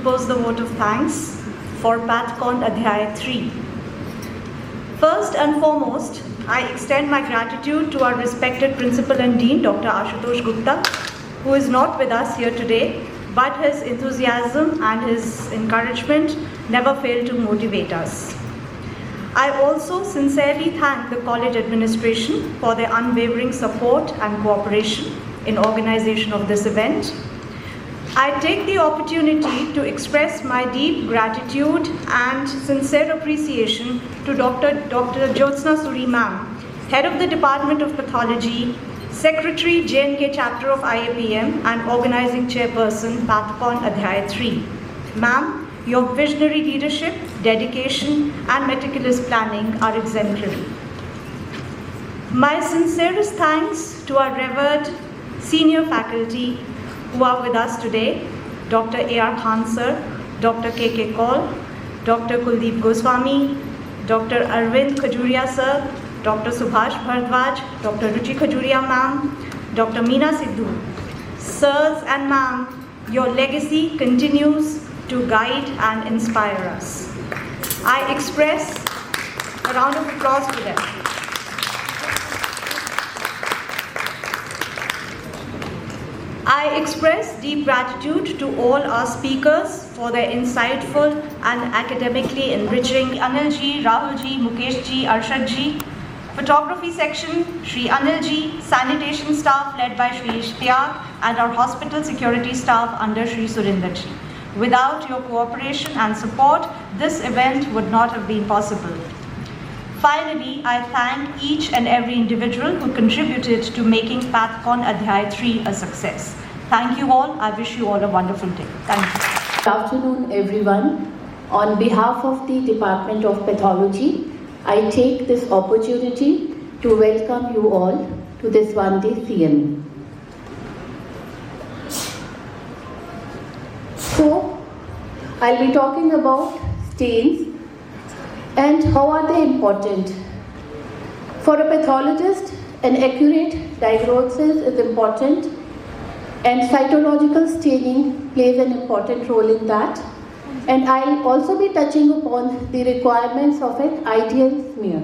propose the vote of thanks for PathCon Adhyay 3. First and foremost, I extend my gratitude to our respected Principal and Dean, Dr. Ashutosh Gupta, who is not with us here today, but his enthusiasm and his encouragement never fail to motivate us. I also sincerely thank the college administration for their unwavering support and cooperation in organization of this event. I take the opportunity to express my deep gratitude and sincere appreciation to Dr. Jyotsna Suri ma'am, Head of the Department of Pathology, Secretary J&K Chapter of IAPM and Organizing Chairperson PathCon Adhyay 3. Ma'am, your visionary leadership, dedication and meticulous planning are exemplary. My sincerest thanks to our revered senior faculty who are with us today, Dr. A.R. Khan sir, Dr. K.K. Kaul, Dr. Kuldeep Goswami, Dr. Arvind Khajuria sir, Dr. Subhash Bhardwaj, Dr. Ruchi Khajuria ma'am, Dr. Meena Sidhu. Sirs and ma'am, your legacy continues to guide and inspire us. I express a round of applause for them. I express deep gratitude to all our speakers for their insightful and academically enriching. Anil ji, Rahul ji, Mukesh ji, Arshad ji. Photography section, Shri Anil ji. Sanitation staff led by Shri Ishtiyaq and our hospital security staff under Shri Surinder ji. Without your cooperation and support, this event would not have been possible. Finally, I thank each and every individual who contributed to making PathCon Adhyay 3 a success. Thank you all. I wish you all a wonderful day. Thank you. Good afternoon, everyone. On behalf of the Department of Pathology, I take this opportunity to welcome you all to this one-day CME. So, I'll be talking about stains and how are they important. For a pathologist, an accurate diagnosis is important and cytological staining plays an important role in that. And I'll also be touching upon the requirements of an ideal smear.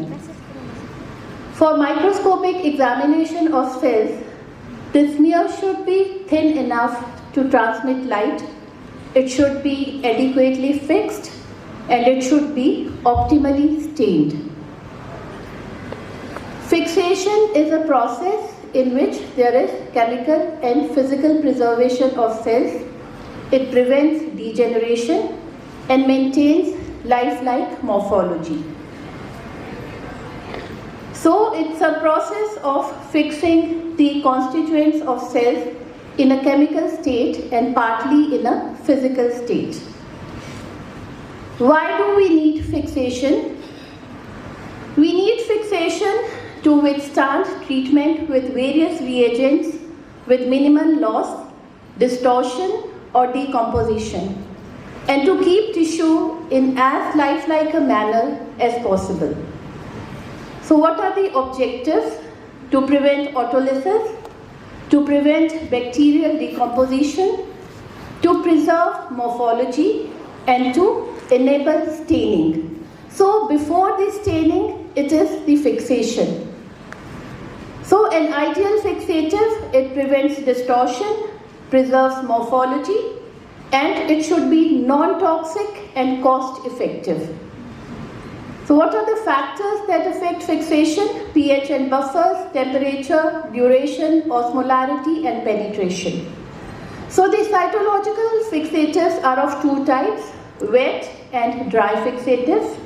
For microscopic examination of cells, the smear should be thin enough to transmit light. It should be adequately fixed and it should be optimally stained. Fixation is a process in which there is chemical and physical preservation of cells. It prevents degeneration and maintains lifelike morphology. So it's a process of fixing the constituents of cells in a chemical state and partly in a physical state. Why do we need fixation? We need fixation to withstand treatment with various reagents with minimal loss, distortion or decomposition, and to keep tissue in as lifelike a manner as possible. So what are the objectives? To prevent autolysis, to prevent bacterial decomposition, to preserve morphology, and to enable staining. So before the staining, it is the fixation. So an ideal fixative, it prevents distortion, preserves morphology, and it should be non-toxic and cost-effective. So what are the factors that affect fixation? pH and buffers, temperature, duration, osmolarity, and penetration. So the cytological fixatives are of two types, wet and dry fixatives.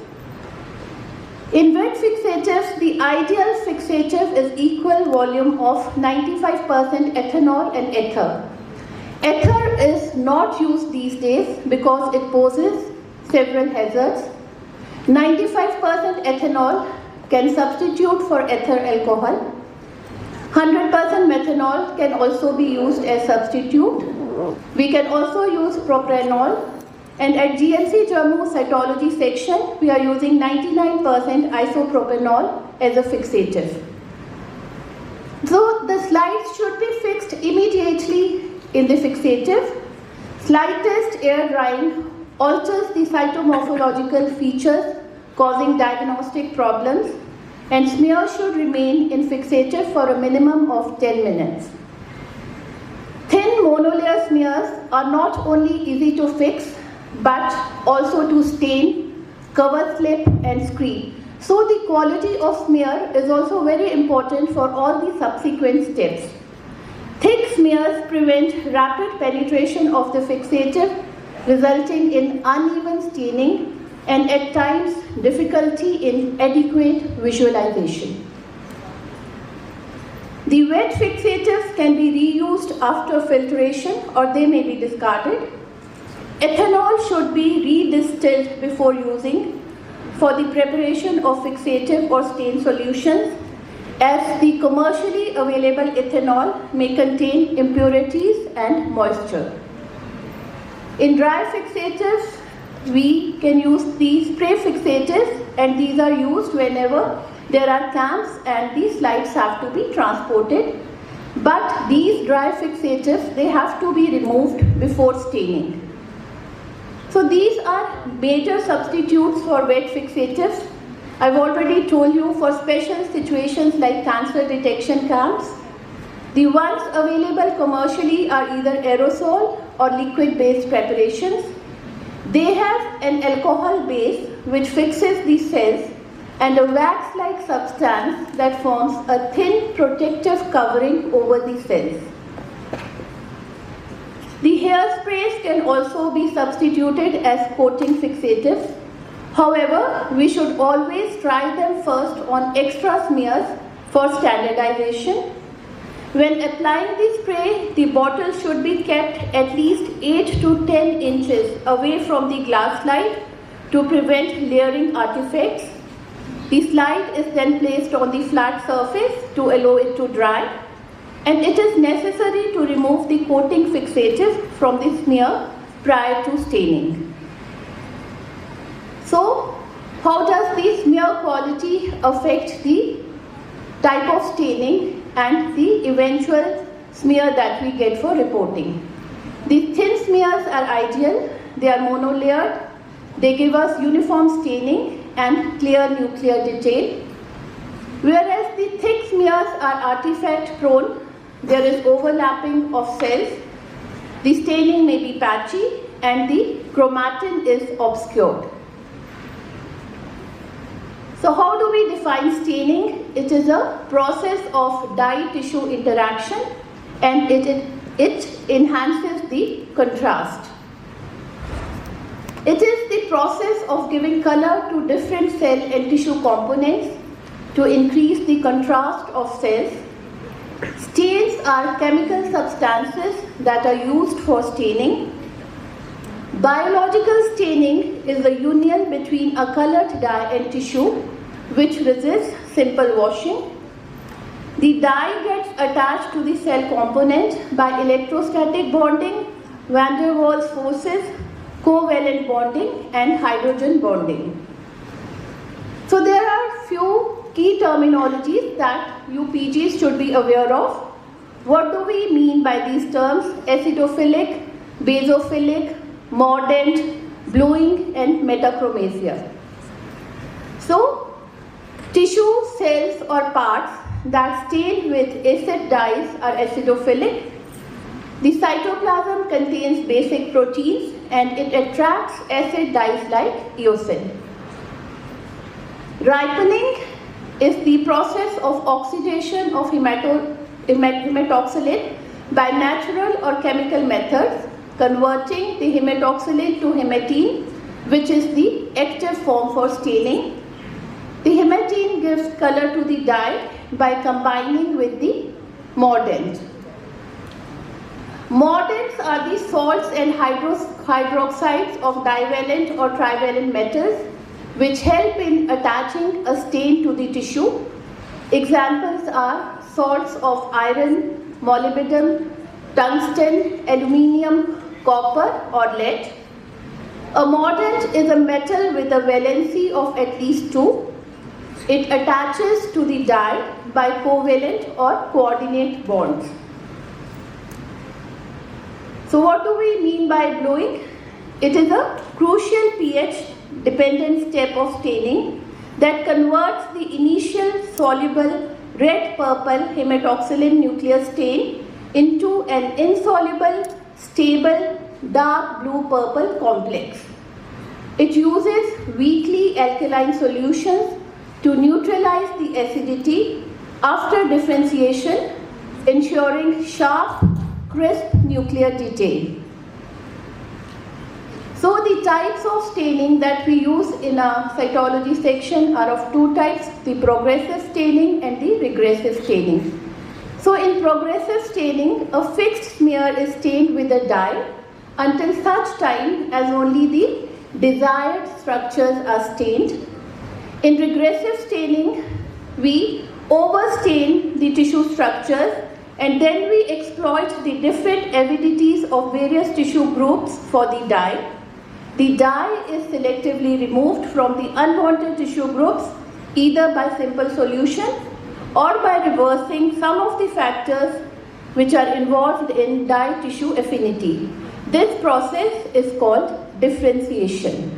In wet fixatives, the ideal fixative is equal volume of 95% ethanol and ether. Ether is not used these days because it poses several hazards. 95% ethanol can substitute for ether alcohol. 100% methanol can also be used as substitute. We can also use propranolol. And at GMC Jammu cytology section, we are using 99% isopropanol as a fixative. So the slides should be fixed immediately in the fixative. Slightest air drying alters the cytomorphological features, causing diagnostic problems, and smear should remain in fixative for a minimum of 10 minutes. Thin monolayer smears are not only easy to fix, but also to stain, cover slip, and screen. So the quality of smear is also very important for all the subsequent steps. Thick smears prevent rapid penetration of the fixative, resulting in uneven staining and at times difficulty in adequate visualization. The wet fixatives can be reused after filtration or they may be discarded. Ethanol should be redistilled before using for the preparation of fixative or stain solutions, as the commercially available ethanol may contain impurities and moisture. In dry fixatives, we can use the spray fixatives, and these are used whenever there are camps and these slides have to be transported. But these dry fixatives, they have to be removed before staining. So these are major substitutes for wet fixatives. I've already told you for special situations like cancer detection camps. The ones available commercially are either aerosol or liquid-based preparations. They have an alcohol base which fixes the cells and a wax-like substance that forms a thin protective covering over the cells. The hairsprays can also be substituted as coating fixatives. However, we should always try them first on extra smears for standardization. When applying the spray, the bottle should be kept at least 8 to 10 inches away from the glass slide to prevent layering artifacts. The slide is then placed on the flat surface to allow it to dry, and it is necessary to remove the coating fixative from the smear prior to staining. So, how does the smear quality affect the type of staining and the eventual smear that we get for reporting? The thin smears are ideal. They are monolayered. They give us uniform staining and clear nuclear detail. Whereas the thick smears are artifact prone. There is overlapping of cells. The staining may be patchy and the chromatin is obscured. So how do we define staining? It is a process of dye-tissue interaction, and it enhances the contrast. It is the process of giving color to different cell and tissue components to increase the contrast of cells. Stains are chemical substances that are used for staining. Biological staining is the union between a colored dye and tissue which resists simple washing. The dye gets attached to the cell component by electrostatic bonding, van der Waals forces, covalent bonding, and hydrogen bonding. So there are few key terminologies that you PGs should be aware of. What do we mean by these terms? Acidophilic, basophilic, mordant, bluing, and metachromasia. So, tissue, cells or parts that stain with acid dyes are acidophilic. The cytoplasm contains basic proteins and it attracts acid dyes like eosin. Ripening is the process of oxidation of hematoxylin by natural or chemical methods, converting the hematoxylin to hematine, which is the active form for staining. The hematine gives color to the dye by combining with the mordant. Mordants are the salts and hydroxides of divalent or trivalent metals which help in attaching a stain to the tissue. Examples are salts of iron, molybdenum, tungsten, aluminium, copper or lead. A mordant is a metal with a valency of at least 2. It attaches to the dye by covalent or coordinate bonds. So So what do we mean by bluing? It is a crucial pH dependent step of staining that converts the initial soluble red-purple hematoxylin nuclear stain into an insoluble, stable, dark blue-purple complex. It uses weakly alkaline solutions to neutralize the acidity after differentiation, ensuring sharp, crisp nuclear detail. So the types of staining that we use in our cytology section are of two types, the progressive staining and the regressive staining. So in progressive staining, a fixed smear is stained with a dye until such time as only the desired structures are stained. In regressive staining, we overstain the tissue structures and then we exploit the different avidities of various tissue groups for the dye. The dye is selectively removed from the unwanted tissue groups either by simple solution or by reversing some of the factors which are involved in dye tissue affinity. This process is called differentiation.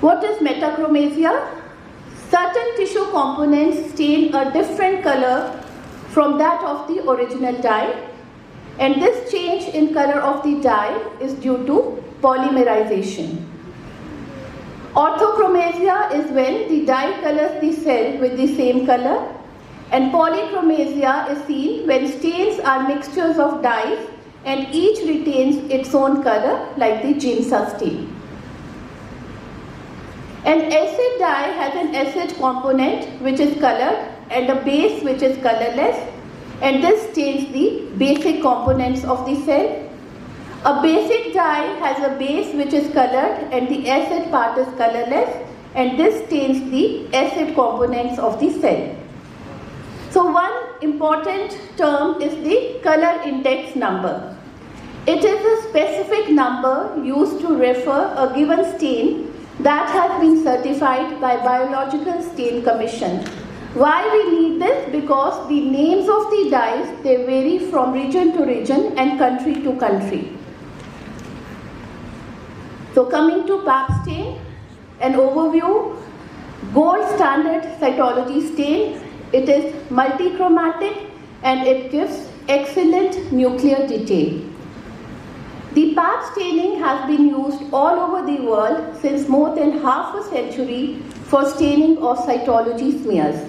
What is metachromasia? Certain tissue components stain a different color from that of the original dye, and this change in color of the dye is due to polymerization. Orthochromasia is when the dye colors the cell with the same color, and polychromasia is seen when stains are mixtures of dyes and each retains its own color, like the Giemsa stain. An acid dye has an acid component which is colored and a base which is colorless, and this stains the basic components of the cell. A basic dye has a base which is colored and the acid part is colorless, and this stains the acid components of the cell. So one important term is the color index number. It is a specific number used to refer a given stain that has been certified by Biological Stain Commission. Why we need this? Because the names of the dyes, they vary from region to region and country to country. So coming to Pabst stain, an overview. Gold standard cytology stain. It is multichromatic and it gives excellent nuclear detail. The Pabst staining has been used all over the world since more than half a century for staining of cytology smears.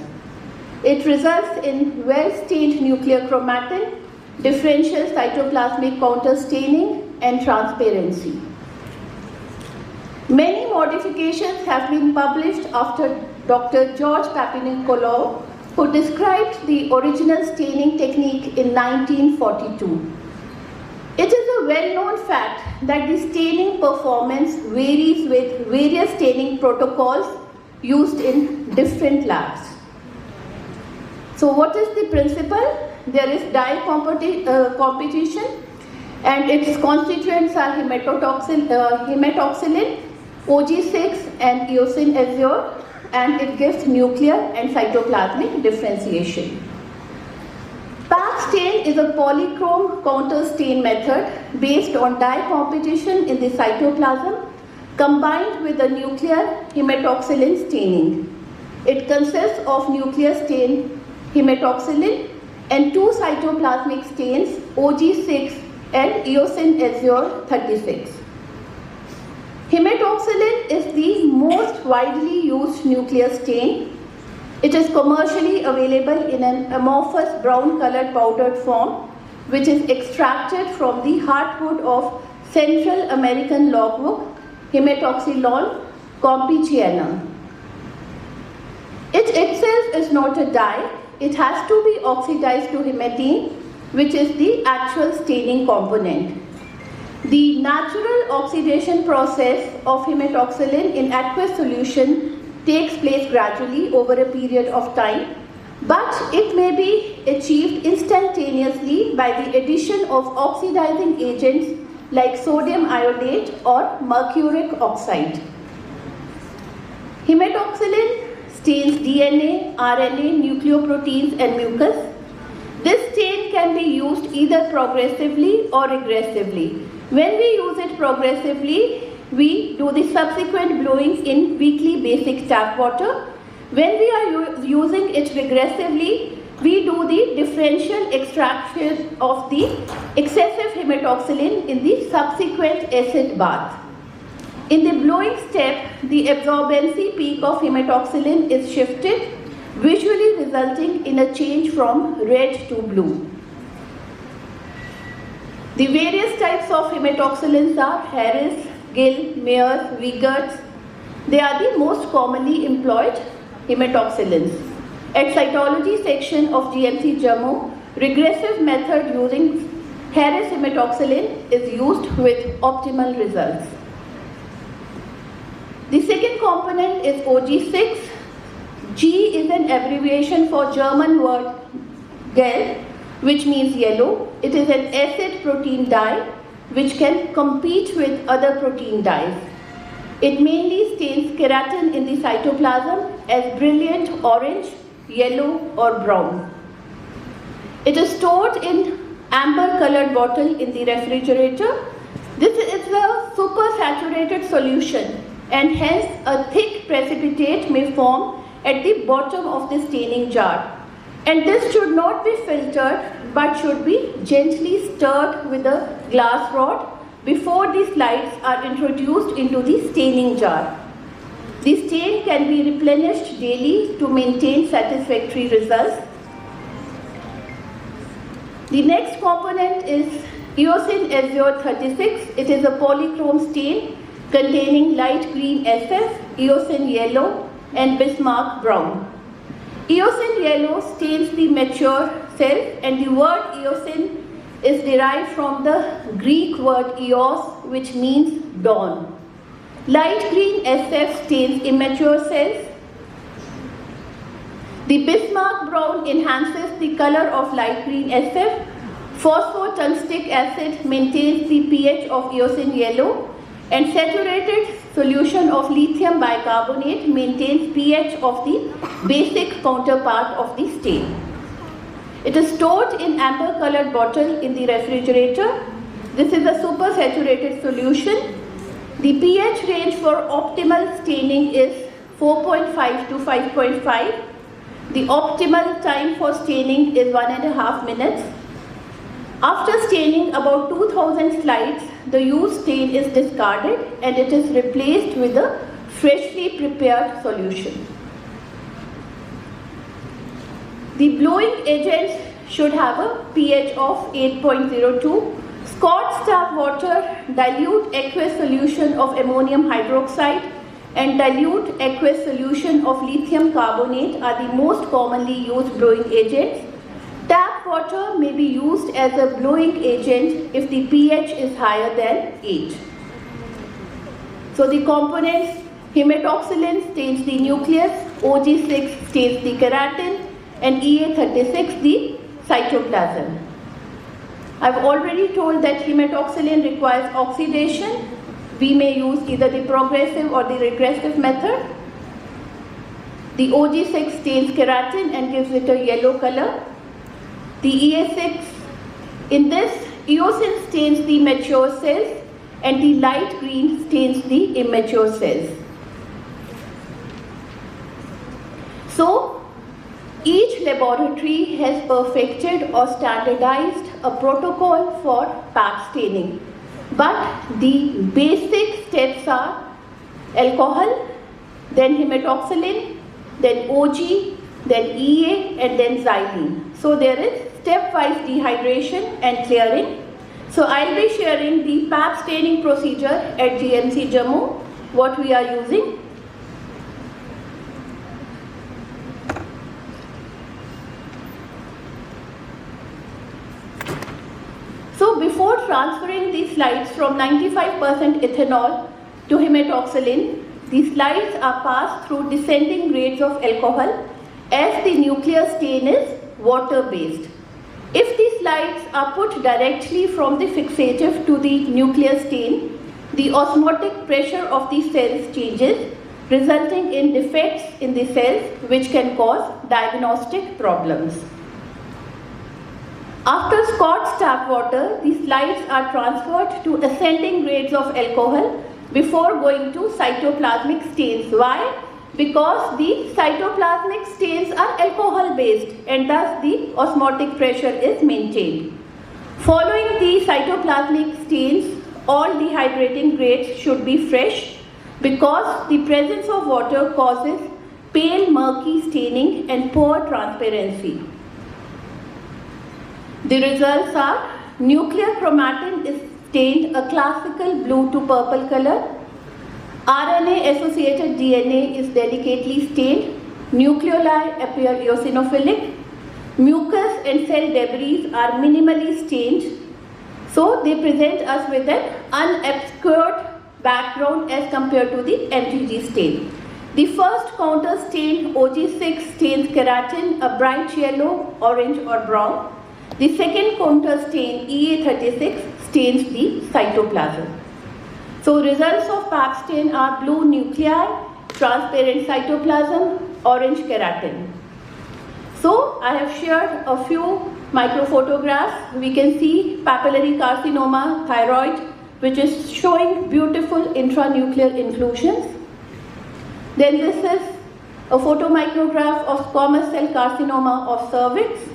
It results in well-stained nuclear chromatin, differential cytoplasmic counter staining, and transparency. Many modifications have been published after Dr. George Papanicolaou, who described the original staining technique in 1942. It is a well-known fact that the staining performance varies with various staining protocols used in different labs. So what is the principle? There is dye competition, and its constituents are hematoxylin, OG6 and eosin azure, and it gives nuclear and cytoplasmic differentiation. Pabst stain is a polychrome counter stain method based on dye competition in the cytoplasm combined with a nuclear hematoxylin staining. It consists of nuclear stain hematoxylin and two cytoplasmic stains OG6 and eosin azure 36. Hematoxylin is the most widely used nuclear stain. It is commercially available in an amorphous brown colored powdered form, which is extracted from the heartwood of Central American logwood, Hematoxylon compycianum. It itself is not a dye. It has to be oxidized to hematine, which is the actual staining component. The natural oxidation process of hematoxylin in aqueous solution takes place gradually over a period of time, but it may be achieved instantaneously by the addition of oxidizing agents like sodium iodate or mercuric oxide. Hematoxylin stains DNA, RNA, nucleoproteins and mucus. This stain can be used either progressively or regressively. When we use it progressively, we do the subsequent blowing in weekly basic tap water. When we are using it regressively, we do the differential extraction of the excessive hematoxylin in the subsequent acid bath. In the blowing step, the absorbency peak of hematoxylin is shifted, visually resulting in a change from red to blue. The various types of hematoxylins are Harris, Gill, Meyer, Wiegert's. They are the most commonly employed hematoxylins. At cytology section of GMC Jammu, regressive method using Harris hematoxylin is used with optimal results. The second component is OG6. G is an abbreviation for German word gelb, which means yellow. It is an acid protein dye which can compete with other protein dyes. It mainly stains keratin in the cytoplasm as brilliant orange, yellow or brown. It is stored in amber colored bottle in the refrigerator. This is a supersaturated solution and hence a thick precipitate may form at the bottom of the staining jar. And this should not be filtered but should be gently stirred with a glass rod before the slides are introduced into the staining jar. The stain can be replenished daily to maintain satisfactory results. The next component is Eosin Azure 36. It is a polychrome stain containing light green SF, Eosin yellow and Bismarck brown. Eosin yellow stains the mature cells, and the word eosin is derived from the Greek word eos, which means dawn. Light green SF stains immature cells. The Bismarck brown enhances the color of light green SF. Phosphotungstic acid maintains the pH of eosin yellow, and saturated solution of lithium bicarbonate maintains pH of the basic counterpart of the stain. It is stored in amber colored bottle in the refrigerator. This is a supersaturated solution. The pH range for optimal staining is 4.5 to 5.5. The optimal time for staining is 1.5 minutes. After staining about 2000 slides, the used stain is discarded and it is replaced with a freshly prepared solution. The blowing agents should have a pH of 8.02. Scotch tap water, dilute aqueous solution of ammonium hydroxide and dilute aqueous solution of lithium carbonate are the most commonly used blowing agents. Tap water may be used as a blowing agent if the pH is higher than 8. So the components: hematoxylin stains the nucleus, OG6 stains the keratin, and EA36 the cytoplasm. I've already told that hematoxylin requires oxidation. We may use either the progressive or the regressive method. The OG6 stains keratin and gives it a yellow color. The EA6, in this, eosin stains the mature cells and the light green stains the immature cells. So, each laboratory has perfected or standardized a protocol for PAP staining. But the basic steps are alcohol, then hematoxylin, then OG, then EA and then xylene. So there is stepwise dehydration and clearing. So I'll be sharing the PAP staining procedure at GMC Jammu, what we are using. So before transferring these slides from 95% ethanol to hematoxylin, the slides are passed through descending grades of alcohol as the nuclear stain is water-based. If the slides are put directly from the fixative to the nuclear stain, the osmotic pressure of the cells changes, resulting in defects in the cells which can cause diagnostic problems. After Scott's tap water, the slides are transferred to ascending grades of alcohol before going to cytoplasmic stains. Why? Because the cytoplasmic stains are alcohol based and thus the osmotic pressure is maintained. Following the cytoplasmic stains, all dehydrating grades should be fresh because the presence of water causes pale murky staining and poor transparency. The results are nuclear chromatin is stained a classical blue to purple color. RNA associated DNA is delicately stained. Nucleoli appear eosinophilic. Mucus and cell debris are minimally stained. So they present us with an unobscured background as compared to the MTG stain. The first counter stain OG6 stains keratin a bright yellow, orange or brown. The second counter stain EA36 stains the cytoplasm. So results of PAP stain are blue nuclei, transparent cytoplasm, orange keratin. So I have shared a few microphotographs. We can see papillary carcinoma, thyroid, which is showing beautiful intranuclear inclusions. Then this is a photomicrograph of squamous cell carcinoma of cervix.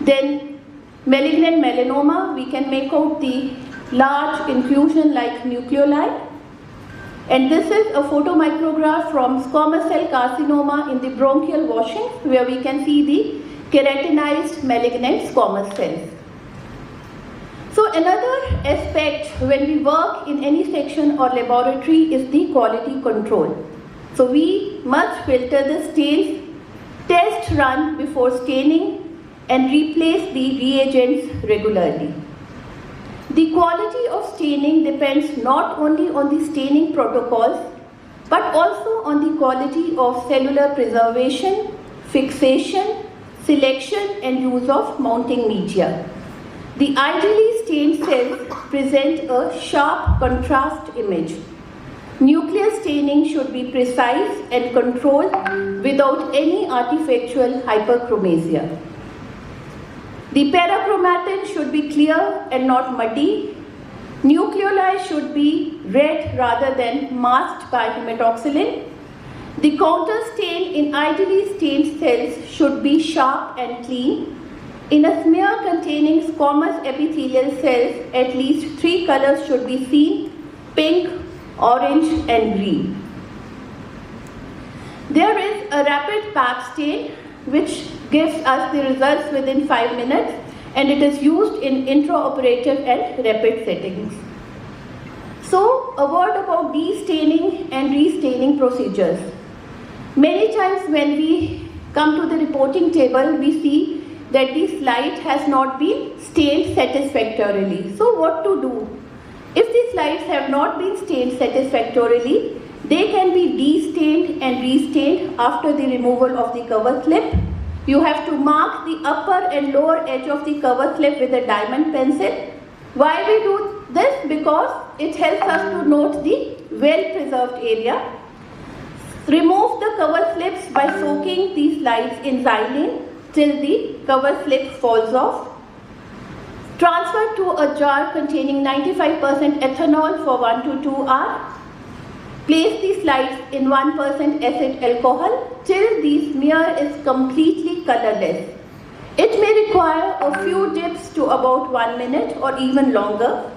Then malignant melanoma, we can make out the large inclusion like nucleoli. And this is a photomicrograph from squamous cell carcinoma in the bronchial washings where we can see the keratinized malignant squamous cells. So another aspect when we work in any section or laboratory is the quality control. So we must filter the stains, test run before staining and replace the reagents regularly. The quality of staining depends not only on the staining protocols but also on the quality of cellular preservation, fixation, selection and use of mounting media. The ideally stained cells present a sharp contrast image. Nuclear staining should be precise and controlled without any artifactual hyperchromasia. The parachromatin should be clear and not muddy. Nucleoli should be red rather than masked by hematoxylin. The counter stain in ideally stained cells should be sharp and clean. In a smear containing squamous epithelial cells, at least 3 colors should be seen: pink, orange and green. There is a rapid PAP stain which gives us the results within 5 minutes and it is used in intraoperative and rapid settings. So a word about destaining and restaining procedures. Many times when we come to the reporting table, we see that the slide has not been stained satisfactorily. So what to do? If the slides have not been stained satisfactorily, they can be destained and restained after the removal of the cover slip. You have to mark the upper and lower edge of the cover slip with a diamond pencil. Why we do this? Because it helps us to note the well-preserved area. Remove the cover slips by soaking the slides in xylene till the cover slip falls off. Transfer to a jar containing 95% ethanol for 1 to 2 hours. Place the slides in 1% acid alcohol till the smear is completely colorless. It may require a few dips to about 1 minute or even longer.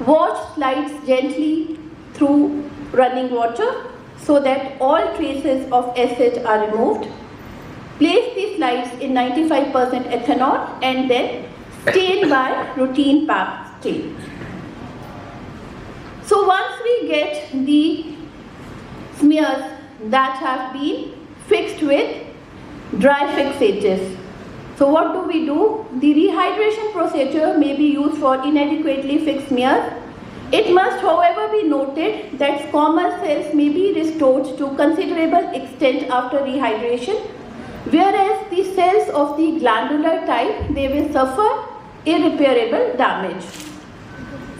Wash slides gently through running water so that all traces of acid are removed. Place the slides in 95% ethanol and then stain by routine PAP stain. So once we get the smears that have been fixed with dry fixatives, so what do we do? The rehydration procedure may be used for inadequately fixed smears. It must, however, be noted that squamous cells may be restored to considerable extent after rehydration, whereas the cells of the glandular type, they will suffer irreparable damage.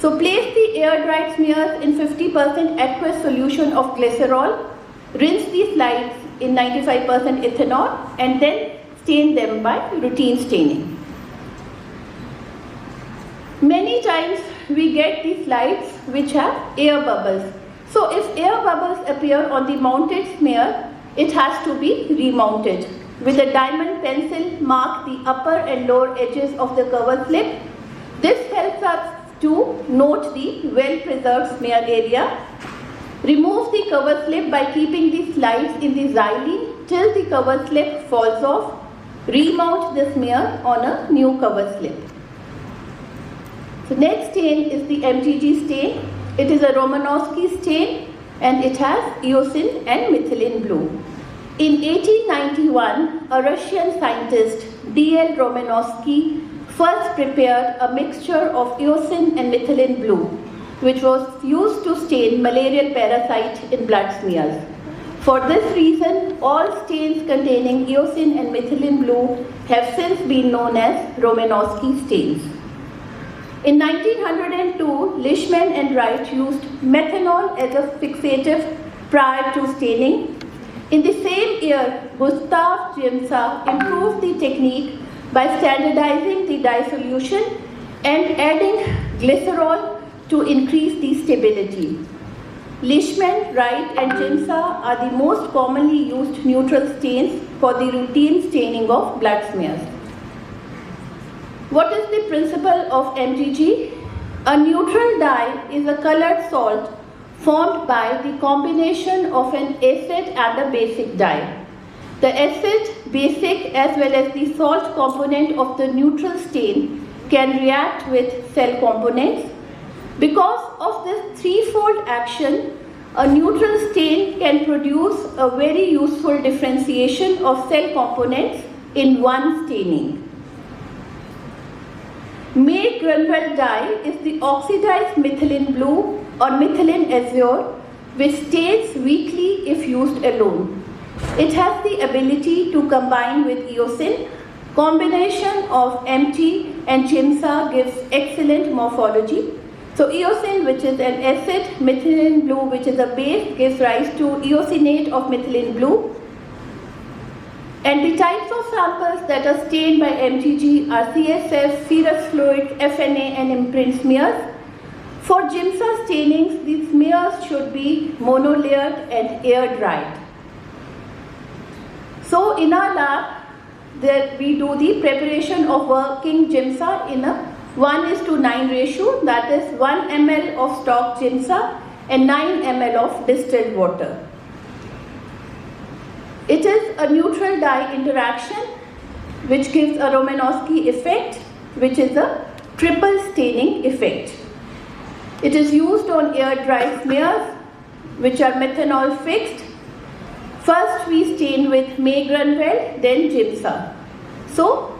So place the air-dried smears in 50% aqueous solution of glycerol, rinse the slides in 95% ethanol and then stain them by routine staining. Many times we get these slides which have air bubbles. So if air bubbles appear on the mounted smear, it has to be remounted. With a diamond pencil, mark the upper and lower edges of the cover slip. This helps us to note the well-preserved smear area. Remove the cover slip by keeping the slides in the xylene till the cover slip falls off. Remount the smear on a new cover slip. The next stain is the MTG stain. It is a Romanowsky stain and it has eosin and methylene blue. In 1891, a Russian scientist, D.L. Romanowsky, first prepared a mixture of eosin and methylene blue, which was used to stain malarial parasite in blood smears. For this reason, all stains containing eosin and methylene blue have since been known as Romanowsky stains. In 1902, Leishman and Wright used methanol as a fixative prior to staining. In the same year, Gustav Jimsa improved the technique by standardizing the dye solution and adding glycerol to increase the stability. Leishman, Wright and Jimsa are the most commonly used neutral stains for the routine staining of blood smears. What is the principle of MTG? A neutral dye is a colored salt formed by the combination of an acid and a basic dye. The acid, basic as well as the salt component of the neutral stain can react with cell components. Because of this threefold action, a neutral stain can produce a very useful differentiation of cell components in one staining. May-Grunwald dye is the oxidized methylene blue or methylene azure, which stains weakly if used alone. It has the ability to combine with eosin. Combination of MT and Jimsa gives excellent morphology. So eosin, which is an acid, methylene blue, which is a base, gives rise to eosinate of methylene blue. And the types of samples that are stained by MTG are CSF, serous fluid, FNA and imprint smears. For Jimsa stainings, the smears should be monolayered and air dried. So in our lab, we do the preparation of working Jimsa in a 1:9 ratio, that is 1 ml of stock Jimsa and 9 ml of distilled water. It is a neutral dye interaction which gives a Romanowsky effect, which is a triple staining effect. It is used on air-dried smears which are methanol fixed. First we stain with May-Grunwald, then Jimsa. So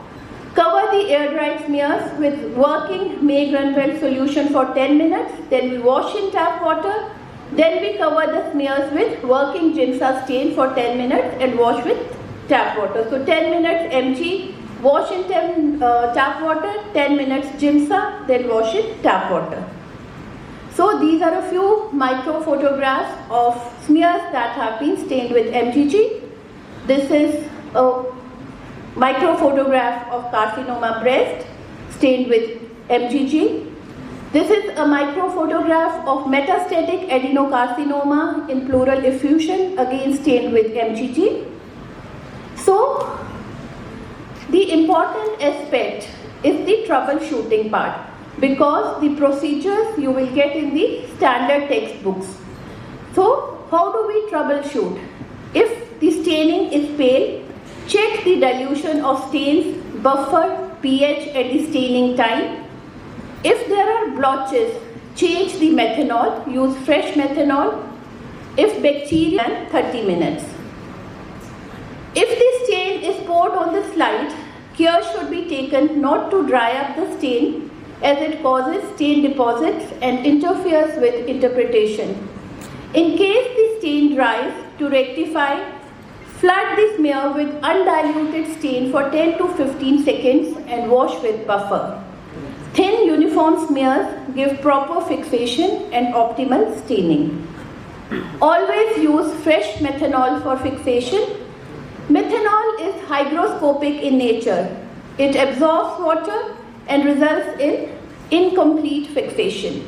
cover the air-dried smears with working May-Grunwald solution for 10 minutes, then we wash in tap water. Then we cover the smears with working Jimsa stain for 10 minutes and wash with tap water. So 10 minutes MG, wash in tap water, 10 minutes Jimsa, then wash in tap water. So these are a few micro photographs of smears that have been stained with MTG. This is a micro photograph of carcinoma breast stained with MTG. This is a micro photograph of metastatic adenocarcinoma in pleural effusion, again stained with MTG. So the important aspect is the troubleshooting part, because the procedures you will get in the standard textbooks. So how do we troubleshoot? If the staining is pale, check the dilution of stains, buffer, pH and the staining time. If there are blotches, change the methanol, use fresh methanol. If bacteria, 30 minutes. If the stain is poured on the slide, care should be taken not to dry up the stain, as it causes stain deposits and interferes with interpretation. In case the stain dries, to rectify, flood the smear with undiluted stain for 10 to 15 seconds and wash with buffer. Thin uniform smears give proper fixation and optimal staining. Always use fresh methanol for fixation. Methanol is hygroscopic in nature. It absorbs water and results in incomplete fixation.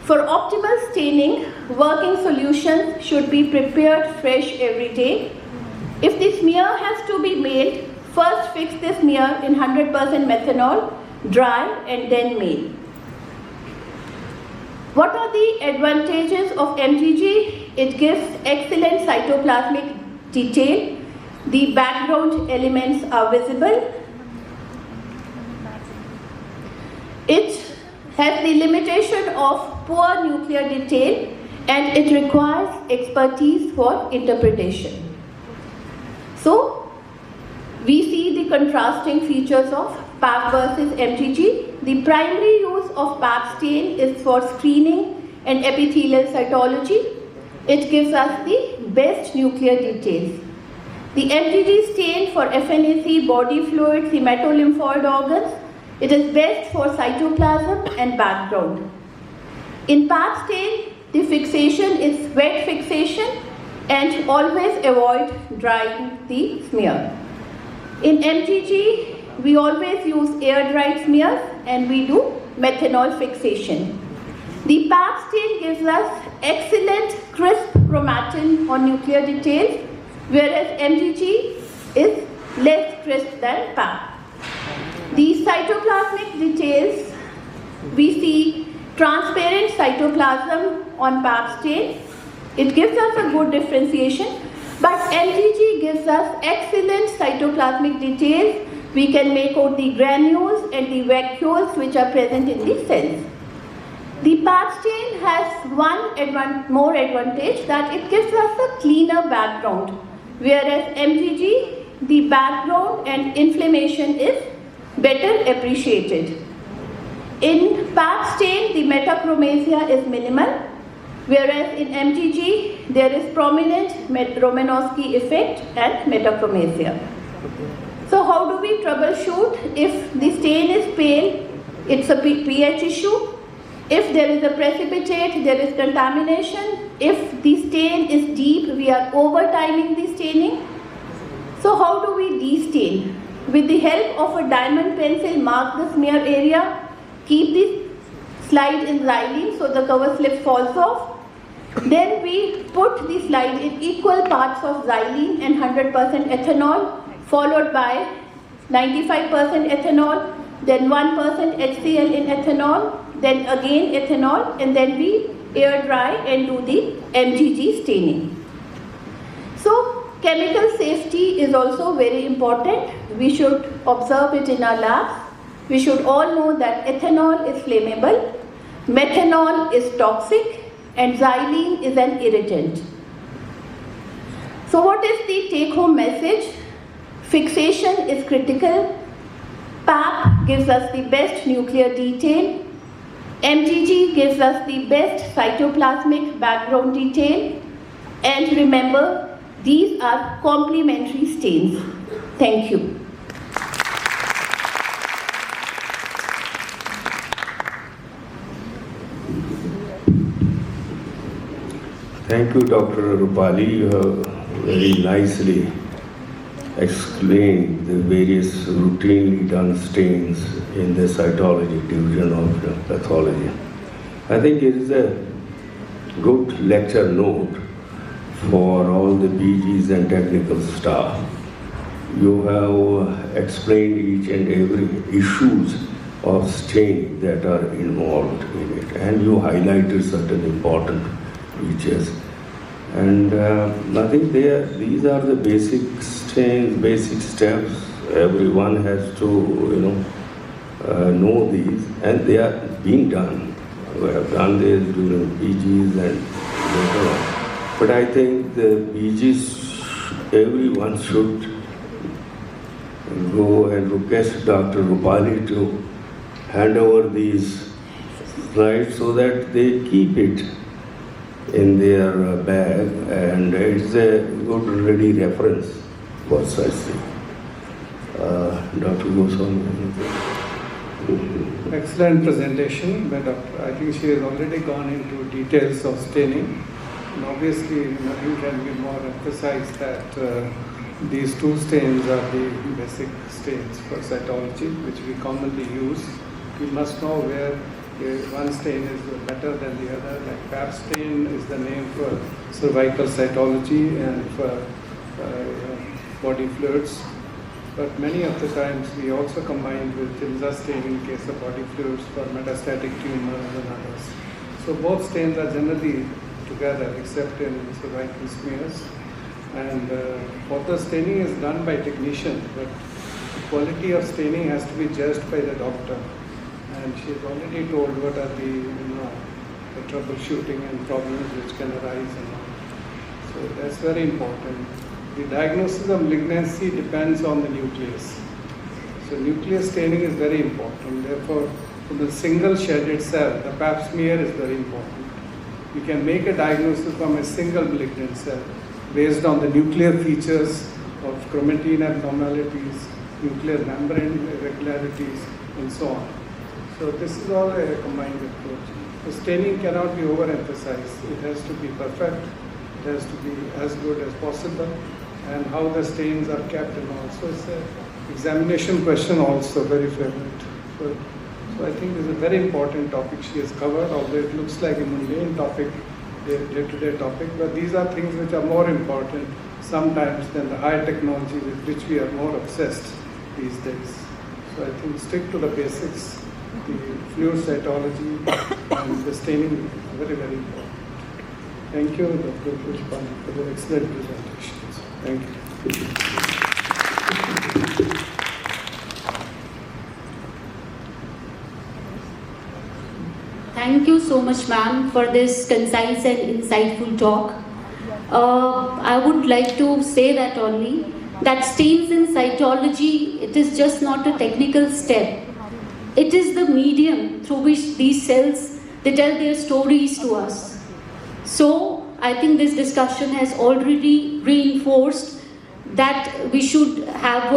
For optimal staining, working solutions should be prepared fresh every day. If the smear has to be made, first fix the smear in 100% methanol, dry and then mail. What are the advantages of MGG? It gives excellent cytoplasmic detail. The background elements are visible. It has the limitation of poor nuclear detail and it requires expertise for interpretation. So, we see the contrasting features of PAP versus MGG. The primary use of PAP stain is for screening and epithelial cytology. It gives us the best nuclear details. The MGG stain for FNAC, body fluids, hematolymphoid organs, it is best for cytoplasm and background. In PAP stain, the fixation is wet fixation and always avoid drying the smear. In MGG, we always use air-dried smears and we do methanol fixation. The PAP stain gives us excellent crisp chromatin on nuclear details, whereas MGG is less crisp than PAP. The cytoplasmic details, we see transparent cytoplasm on PAP stain. It gives us a good differentiation, but MGG gives us excellent cytoplasmic details. We can make out the granules and the vacuoles which are present in the cells. The PAP stain has one more advantage, that it gives us a cleaner background, whereas MGG, the background and inflammation is better appreciated. In PAP stain, the metachromasia is minimal, whereas in MGG, there is prominent Romanowski effect and metachromasia. So how do we troubleshoot? If the stain is pale, it's a pH issue. If there is a precipitate, there is contamination. If the stain is deep, we are over-timing the staining. So how do we de-stain? With the help of a diamond pencil, mark the smear area, keep the slide in xylene so the cover slip falls off. Then we put the slide in equal parts of xylene and 100% ethanol, followed by 95% ethanol, then 1% HCl in ethanol, then again ethanol, and then we air dry and do the MGG staining. So chemical safety is also very important. We should observe it in our labs. We should all know that ethanol is flammable, methanol is toxic, and xylene is an irritant. So what is the take-home message? Fixation is critical. PAP gives us the best nuclear detail. MGG gives us the best cytoplasmic background detail. And remember, these are complementary stains. Thank you. Thank you, Dr. Rupali. You have very nicely explained the various routinely done stains in the cytology division of the pathology. I think it is a good lecture note for all the PGs and technical staff. You have explained each and every issues of stain that are involved in it, and you highlighted certain important features. And I think these are the basic stains, basic steps. Everyone has to, know these, and they are being done. We have done this during PGs and later on. But I think the PGs, everyone should go and request Dr. Rupali to hand over these slides so that they keep it in their bag, and it's a good ready reference for such thing. Dr. Goswami. Excellent presentation by Doctor. I think she has already gone into details of staining. And obviously, nothing can be more emphasized that these two stains are the basic stains for cytology, which we commonly use. we must know where one stain is better than the other. Like Pap stain is the name for cervical cytology and for body fluids. But many of the times we also combine with Timza stain in case of body fluids for metastatic tumors and others. So both stains are generally together except in cervical smears. And although staining is done by technician, but the quality of staining has to be judged by the doctor. And she has already told what are the troubleshooting and problems which can arise and all. So that's very important. The diagnosis of malignancy depends on the nucleus. So nucleus staining is very important. Therefore, from the single shed itself, the Pap smear is very important. We can make a diagnosis from a single malignant cell based on the nuclear features of chromatin abnormalities, nuclear membrane irregularities, and so on. So this is all a combined approach. The staining cannot be overemphasized. It has to be perfect. It has to be as good as possible. And how the stains are kept and also it's an examination question also very frequent. So I think this is a very important topic she has covered, although it looks like a mundane topic, day-to-day topic, but these are things which are more important sometimes than the high technology with which we are more obsessed these days. So I think stick to the basics, the fluid cytology and the staining is very, very important. Thank you, Dr. Pushpan, for the excellent presentations. Thank you. Thank you so much, ma'am, for this concise and insightful talk. I would like to say that only, that stains in cytology, it is just not a technical step. It is the medium through which these cells, they tell their stories to us. So, I think this discussion has already reinforced that we should have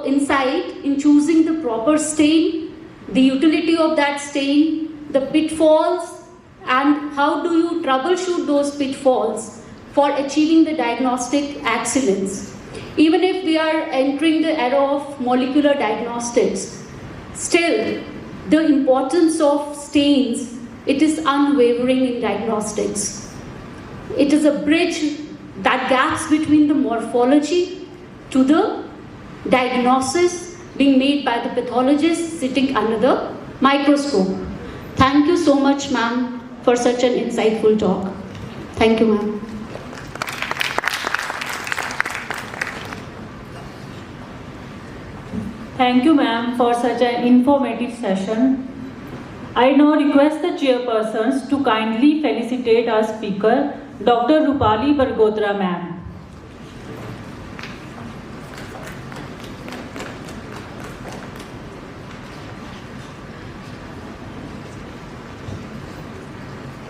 insight in choosing the proper stain, the utility of that stain, the pitfalls, and how do you troubleshoot those pitfalls for achieving the diagnostic excellence. Even if we are entering the era of molecular diagnostics, still the importance of stains, it is unwavering in diagnostics. It is a bridge that gaps between the morphology to the diagnosis being made by the pathologist sitting under the microscope. Thank you so much, ma'am, for such an insightful talk. Thank you, ma'am. Thank you, ma'am, for such an informative session. I now request the chairpersons to kindly felicitate our speaker, Dr. Rupali Bargotra, ma'am.